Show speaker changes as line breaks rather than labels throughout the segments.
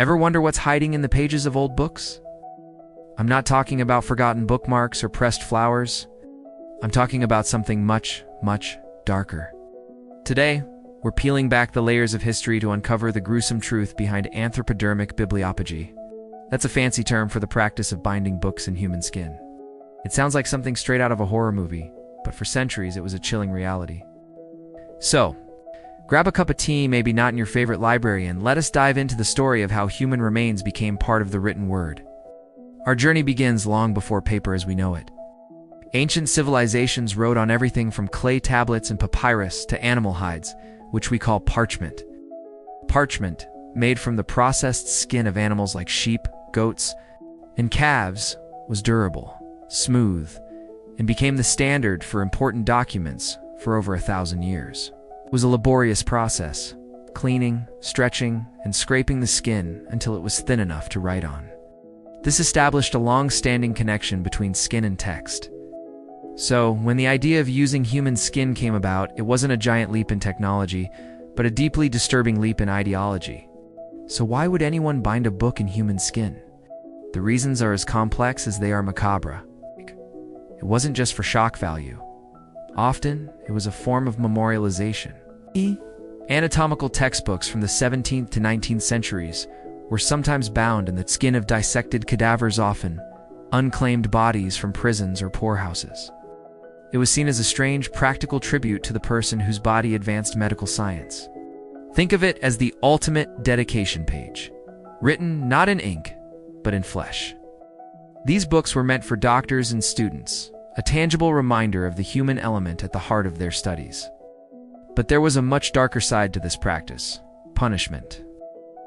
Ever wonder what's hiding in the pages of old books? I'm not talking about forgotten bookmarks or pressed flowers. I'm talking about something much, much darker. Today, we're peeling back the layers of history to uncover the gruesome truth behind Anthropodermic Bibliopegy. That's a fancy term for the practice of binding books in human skin. It sounds like something straight out of a horror movie, but for centuries it was a chilling reality. So, grab a cup of tea, maybe not in your favorite library, and let us dive into the story of how human remains became part of the written word. Our journey begins long before paper as we know it. Ancient civilizations wrote on everything from clay tablets and papyrus to animal hides, which we call parchment. Parchment, made from the processed skin of animals like sheep, goats, and calves, was durable, smooth, and became the standard for important documents for over 1,000 years. It was a laborious process, cleaning, stretching, and scraping the skin until it was thin enough to write on. This established a long-standing connection between skin and text. So, when the idea of using human skin came about, it wasn't a giant leap in technology, but a deeply disturbing leap in ideology. So why would anyone bind a book in human skin? The reasons are as complex as they are macabre. It wasn't just for shock value. Often, it was a form of memorialization. Anatomical textbooks from the 17th to 19th centuries were sometimes bound in the skin of dissected cadavers, often unclaimed bodies from prisons or poorhouses. It was seen as a strange, practical tribute to the person whose body advanced medical science. Think of it as the ultimate dedication page, written not in ink, but in flesh. These books were meant for doctors and students, a tangible reminder of the human element at the heart of their studies. But there was a much darker side to this practice: punishment.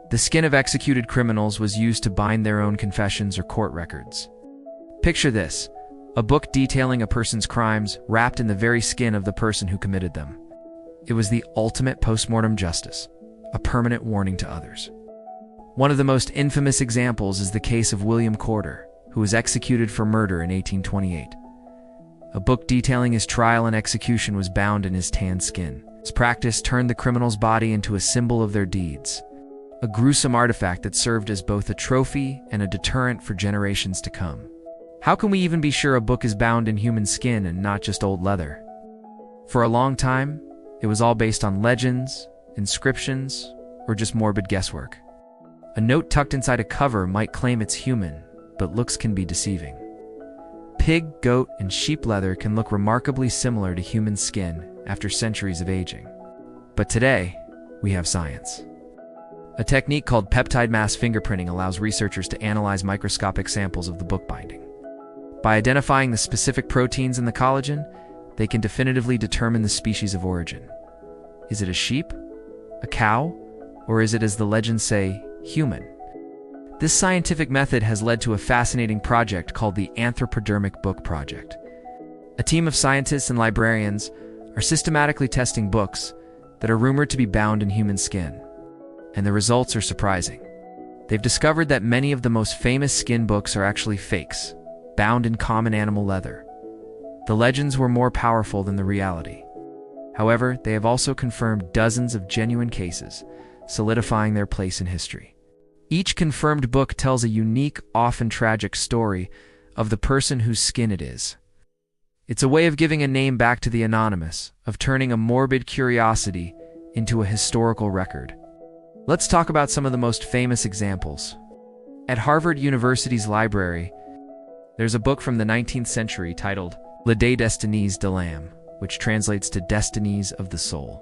The skin of executed criminals was used to bind their own confessions or court records. Picture this: a book detailing a person's crimes wrapped in the very skin of the person who committed them. It was the ultimate post-mortem justice, a permanent warning to others. One of the most infamous examples is the case of William Corder, who was executed for murder in 1828. A book detailing his trial and execution was bound in his tanned skin. This practice turned the criminal's body into a symbol of their deeds, a gruesome artifact that served as both a trophy and a deterrent for generations to come. How can we even be sure a book is bound in human skin and not just old leather? For a long time, it was all based on legends, inscriptions, or just morbid guesswork. A note tucked inside a cover might claim it's human, but looks can be deceiving. Pig, goat, and sheep leather can look remarkably similar to human skin after centuries of aging. But today, we have science. A technique called peptide mass fingerprinting allows researchers to analyze microscopic samples of the book binding. By identifying the specific proteins in the collagen, they can definitively determine the species of origin. Is it a sheep, a cow, or is it, as the legends say, human? This scientific method has led to a fascinating project called the Anthropodermic Book Project. A team of scientists and librarians are systematically testing books that are rumored to be bound in human skin, and the results are surprising. They've discovered that many of the most famous skin books are actually fakes, bound in common animal leather. The legends were more powerful than the reality. However, they have also confirmed dozens of genuine cases, solidifying their place in history. Each confirmed book tells a unique, often tragic story of the person whose skin it is. It's a way of giving a name back to the anonymous, of turning a morbid curiosity into a historical record. Let's talk about some of the most famous examples. At Harvard University's library, there's a book from the 19th century titled Les Destinées de l'âme, which translates to Destinies of the Soul.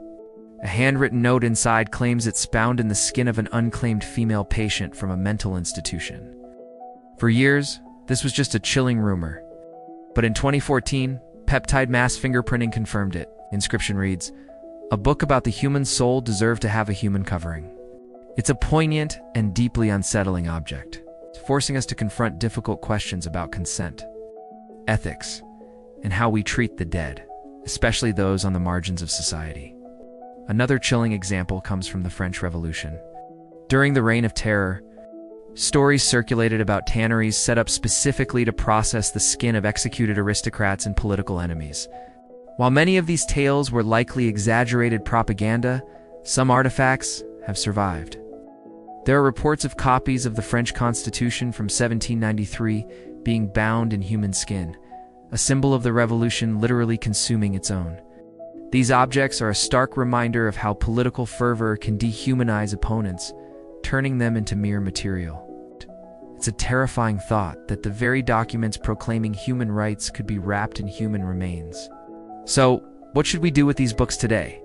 A handwritten note inside claims it's bound in the skin of an unclaimed female patient from a mental institution. For years, this was just a chilling rumor. But in 2014, peptide mass fingerprinting confirmed it. Inscription reads, "A book about the human soul deserved to have a human covering." It's a poignant and deeply unsettling object, forcing us to confront difficult questions about consent, ethics, and how we treat the dead, especially those on the margins of society. Another chilling example comes from the French Revolution. During the Reign of Terror, stories circulated about tanneries set up specifically to process the skin of executed aristocrats and political enemies. While many of these tales were likely exaggerated propaganda, some artifacts have survived. There are reports of copies of the French Constitution from 1793 being bound in human skin, a symbol of the revolution literally consuming its own. These objects are a stark reminder of how political fervor can dehumanize opponents, turning them into mere material. It's a terrifying thought that the very documents proclaiming human rights could be wrapped in human remains. So, what should we do with these books today?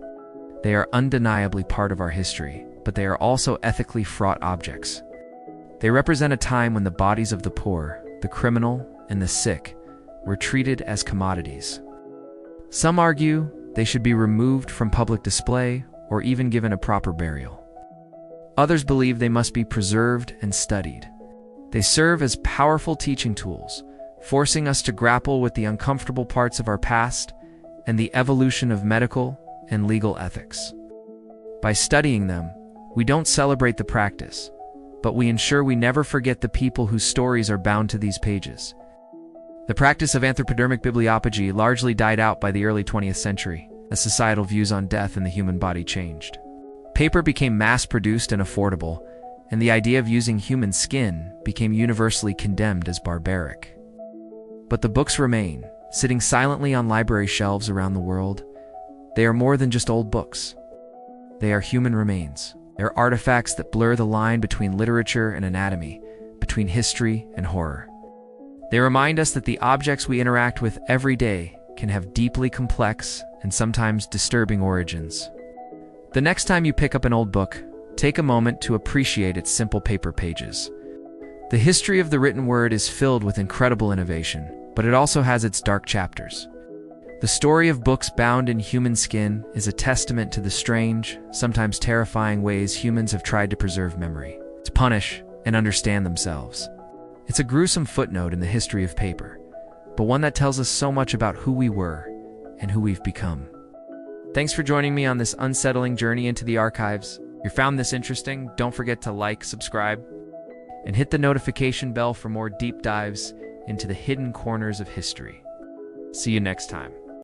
They are undeniably part of our history, but they are also ethically fraught objects. They represent a time when the bodies of the poor, the criminal, and the sick were treated as commodities. Some argue they should be removed from public display or even given a proper burial. Others believe they must be preserved and studied. They serve as powerful teaching tools, forcing us to grapple with the uncomfortable parts of our past and the evolution of medical and legal ethics. By studying them, we don't celebrate the practice, but we ensure we never forget the people whose stories are bound to these pages. The practice of anthropodermic bibliopegy largely died out by the early 20th century, as societal views on death and the human body changed. Paper became mass-produced and affordable, and the idea of using human skin became universally condemned as barbaric. But the books remain, sitting silently on library shelves around the world. They are more than just old books. They are human remains. They're artifacts that blur the line between literature and anatomy, between history and horror. They remind us that the objects we interact with every day can have deeply complex and sometimes disturbing origins. The next time you pick up an old book, take a moment to appreciate its simple paper pages. The history of the written word is filled with incredible innovation, but it also has its dark chapters. The story of books bound in human skin is a testament to the strange, sometimes terrifying ways humans have tried to preserve memory, to punish and understand themselves. It's a gruesome footnote in the history of paper, but one that tells us so much about who we were and who we've become. Thanks for joining me on this unsettling journey into the archives. If you found this interesting, don't forget to like, subscribe, and hit the notification bell for more deep dives into the hidden corners of history. See you next time.